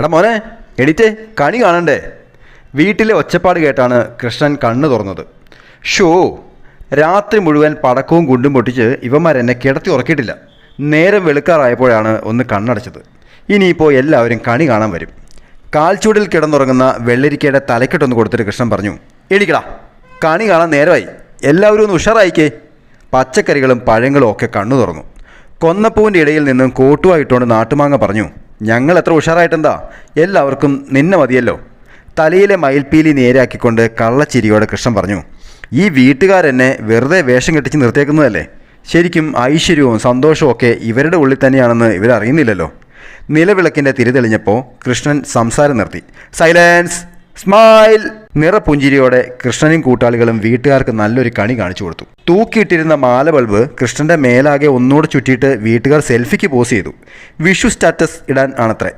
എടാ മോനെ, എണീറ്റേ, കണി കാണണ്ടേ? വീട്ടിലെ ഒച്ചപ്പാട് കേട്ടാണ് കൃഷ്ണൻ കണ്ണ് തുറന്നത്. ഷോ, രാത്രി മുഴുവൻ പടക്കവും ഗുണ്ടും പൊട്ടിച്ച് ഇവന്മാരെന്നെ കിടത്തി ഉറക്കിയിട്ടില്ല. നേരം വെളുക്കാറായപ്പോഴാണ് ഒന്ന് കണ്ണടച്ചത്. ഇനിയിപ്പോൾ എല്ലാവരും കണി കാണാൻ വരും. കാൽച്ചൂടിൽ കിടന്നുറങ്ങുന്ന വെള്ളരിക്കയുടെ തലക്കെട്ടൊന്ന് കൊടുത്തിട്ട് കൃഷ്ണൻ പറഞ്ഞു, എണീക്കടാ, കണി കാണാൻ നേരമായി, എല്ലാവരും ഒന്ന് ഉഷാറായിക്കേ. പച്ചക്കറികളും പഴങ്ങളും ഒക്കെ കണ്ണു തുറന്നു. കൊന്നപ്പൂവിൻ്റെ ഇടയിൽ നിന്നും കോട്ടുവായിട്ടോണ്ട് നാട്ടുമാങ്ങ പറഞ്ഞു, ഞങ്ങൾ എത്ര ഉഷാറായിട്ടെന്താ, എല്ലാവർക്കും നിന്നെ മതിയല്ലോ. തലയിലെ മയിൽപ്പീലി നേരാക്കിക്കൊണ്ട് കള്ളച്ചിരിയോടെ കൃഷ്ണൻ പറഞ്ഞു, ഈ വീട്ടുകാരെന്നെ വെറുതെ വേഷം കെട്ടിച്ച് നിർത്തിയേക്കുന്നതല്ലേ. ശരിക്കും ഐശ്വര്യവും സന്തോഷവും ഒക്കെ ഇവരുടെ ഉള്ളിൽ തന്നെയാണെന്ന് ഇവരറിയുന്നില്ലല്ലോ. നിലവിളക്കിൻ്റെ തിരിതെളിഞ്ഞപ്പോൾ കൃഷ്ണൻ സംസാരം നിർത്തി. Silence, smile. നിറപുഞ്ചിരിയോടെ കൃഷ്ണനും കൂട്ടാളികളും വീട്ടുകാർക്ക് നല്ലൊരു കണി കാണിച്ചു കൊടുത്തു. തൂക്കിയിട്ടിരുന്ന മാല ബൾബ് കൃഷ്ണൻ്റെ മേലാകെ ഒന്നുകൂടെ ചുറ്റിയിട്ട് വീട്ടുകാർ സെൽഫിക്ക് പോസ് ചെയ്തു. വിഷു സ്റ്റാറ്റസ് ഇടാൻ ആണത്രേ.